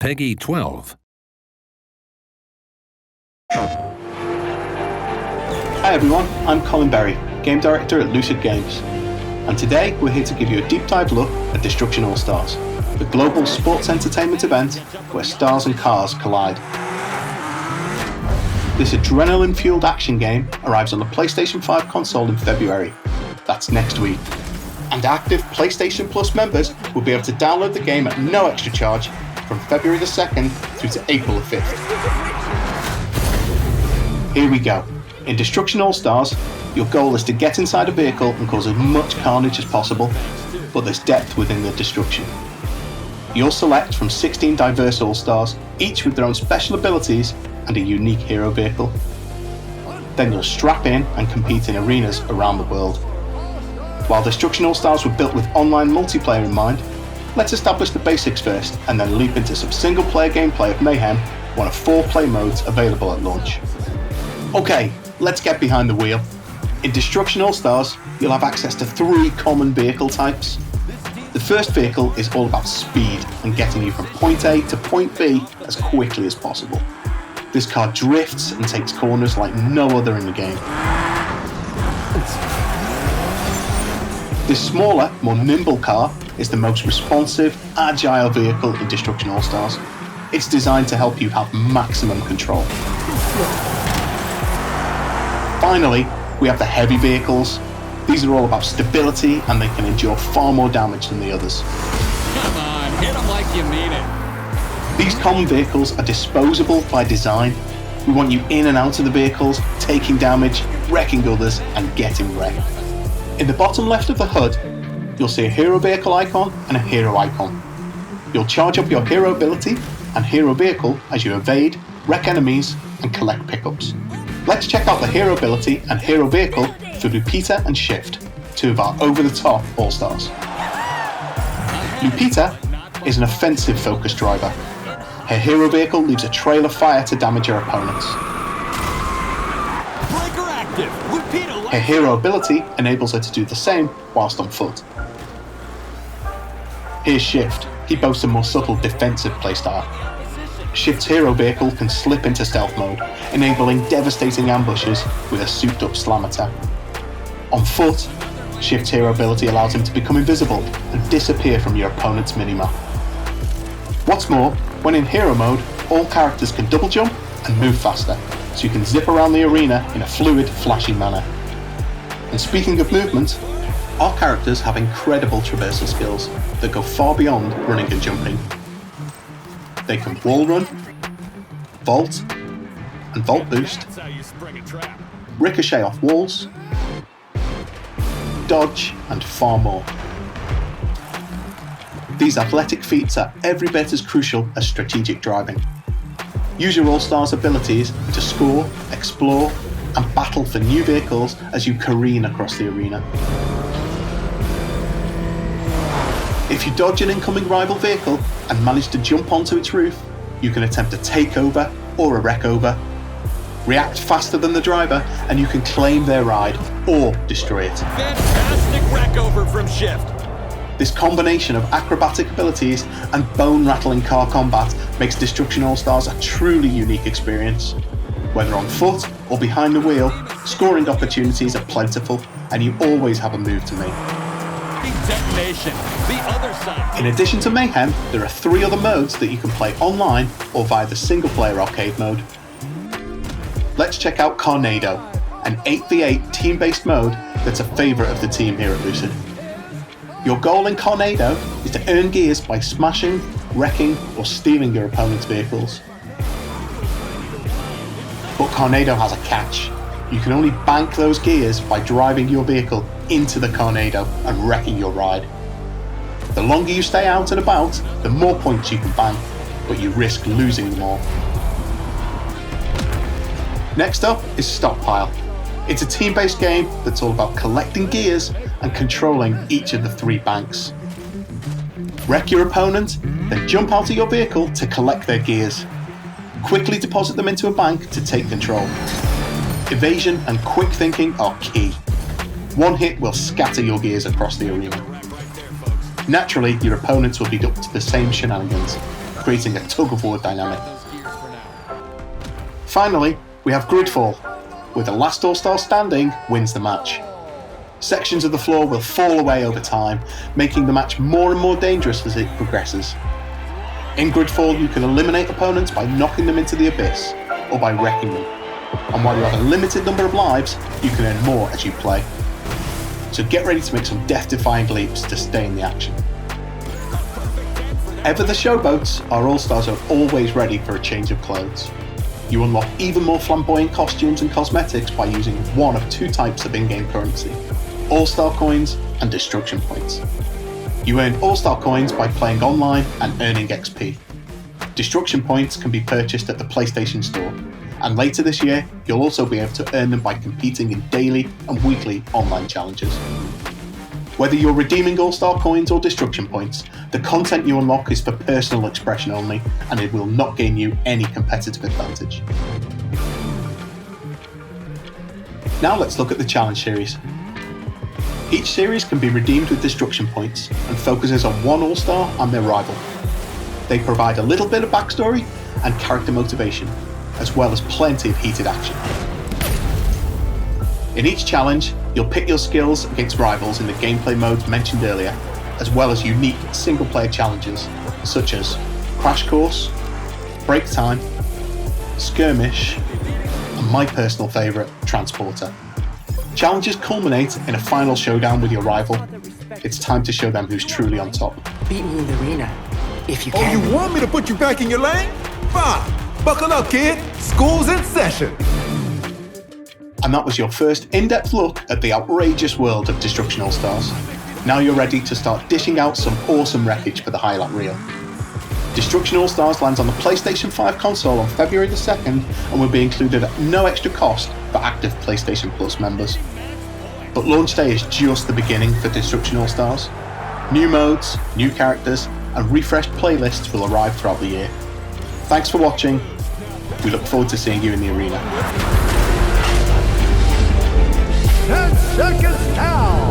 Peggy 12. Hi everyone, I'm Colin Berry, Game Director at Lucid Games, and today we're here to give you a deep dive look at Destruction AllStars, the global sports entertainment event where stars and cars collide. This adrenaline-fueled action game arrives on the PlayStation 5 console in February. That's next week. And active PlayStation Plus members will be able to download the game at no extra charge from February the 2nd through to April the 5th. Here we go. In Destruction AllStars, your goal is to get inside a vehicle and cause as much carnage as possible, but there's depth within the destruction. You'll select from 16 diverse AllStars, each with their own special abilities and a unique hero vehicle. Then you'll strap in and compete in arenas around the world. While Destruction AllStars were built with online multiplayer in mind, let's establish the basics first and then leap into some single-player gameplay of Mayhem, one of 4 play modes available at launch. Okay, let's get behind the wheel. In Destruction AllStars, you'll have access to 3 common vehicle types. The first vehicle is all about speed and getting you from point A to point B as quickly as possible. This car drifts and takes corners like no other in the game. This smaller, more nimble car is the most responsive, agile vehicle in Destruction AllStars. It's designed to help you have maximum control. Finally, we have the heavy vehicles. These are all about stability and they can endure far more damage than the others. Come on, hit them like you mean it. These common vehicles are disposable by design. We want you in and out of the vehicles, taking damage, wrecking others, and getting wrecked. In the bottom left of the HUD, you'll see a hero vehicle icon and a hero icon. You'll charge up your hero ability and hero vehicle as you evade, wreck enemies, and collect pickups. Let's check out the hero ability and hero vehicle for Lupita and Shift, 2 of our over-the-top AllStars. Lupita is an offensive-focused driver. Her hero vehicle leaves a trail of fire to damage her opponents. Breaker active. Lupita. Her hero ability enables her to do the same whilst on foot. Here's Shift. He boasts a more subtle defensive playstyle. Shift's hero vehicle can slip into stealth mode, enabling devastating ambushes with a souped-up slam attack. On foot, Shift's hero ability allows him to become invisible and disappear from your opponent's minimap. What's more, when in hero mode, all characters can double jump and move faster, so you can zip around the arena in a fluid, flashy manner. And speaking of movement, our characters have incredible traversal skills that go far beyond running and jumping. They can wall run, vault, and vault boost, ricochet off walls, dodge, and far more. These athletic feats are every bit as crucial as strategic driving. Use your AllStars abilities to score, explore, and battle for new vehicles as you careen across the arena. If you dodge an incoming rival vehicle and manage to jump onto its roof, you can attempt a takeover or a wreck over. React faster than the driver and you can claim their ride or destroy it. Fantastic wreck over from Shift. This combination of acrobatic abilities and bone-rattling car combat makes Destruction AllStars a truly unique experience. Whether on foot or behind the wheel, scoring opportunities are plentiful and you always have a move to make. Detonation, the other side. In addition to Mayhem, there are 3 other modes that you can play online or via the single-player arcade mode. Let's check out Carnado, an 8v8 team-based mode that's a favourite of the team here at Lucid. Your goal in Carnado is to earn gears by smashing, wrecking, or stealing your opponent's vehicles. But Carnado has a catch. You can only bank those gears by driving your vehicle into the Carnado and wrecking your ride. The longer you stay out and about, the more points you can bank, but you risk losing them all. Next up is Stockpile. It's a team-based game that's all about collecting gears and controlling each of the 3 banks. Wreck your opponent, then jump out of your vehicle to collect their gears. Quickly deposit them into a bank to take control. Evasion and quick thinking are key. One hit will scatter your gears across the arena. Naturally, your opponents will be up to the same shenanigans. creating a tug-of-war dynamic. Finally, we have Gridfall, where the last All-Star standing wins the match. Sections of the floor will fall away over time, making the match more and more dangerous as it progresses. In Gridfall, you can eliminate opponents by knocking them into the abyss, or by wrecking them. And while you have a limited number of lives, you can earn more as you play. So get ready to make some death-defying leaps to stay in the action. Ever the showboats, our All-Stars are always ready for a change of clothes. You unlock even more flamboyant costumes and cosmetics by using one of two types of in-game currency: All-Star coins and destruction points. You earn All-Star coins by playing online and earning XP. Destruction points can be purchased at the PlayStation Store, and later this year you'll also be able to earn them by competing in daily and weekly online challenges. Whether you're redeeming All-Star coins or destruction points, the content you unlock is for personal expression only, and it will not gain you any competitive advantage. Now let's look at the challenge series. Each series can be redeemed with destruction points and focuses on one All-Star and their rival. They provide a little bit of backstory and character motivation, as well as plenty of heated action. In each challenge, you'll pit your skills against rivals in the gameplay modes mentioned earlier, as well as unique single-player challenges such as Crash Course, Break Time, Skirmish, and my personal favourite, Transporter. Challenges culminate in a final showdown with your rival. It's time to show them who's truly on top. Beat me in the arena, if you Oh, can. you want me to put you back in your lane? Fine. Buckle up, kid. School's in session. And that was your first in-depth look at the outrageous world of Destruction All-Stars. Now you're ready to start dishing out some awesome wreckage for the highlight reel. Destruction All-Stars lands on the PlayStation 5 console on February the 2nd and will be included at no extra cost for active PlayStation Plus members. But launch day is just the beginning for Destruction All-Stars. New modes, new characters, and refreshed playlists will arrive throughout the year. Thanks for watching. We look forward to seeing you in the arena. 10 seconds now.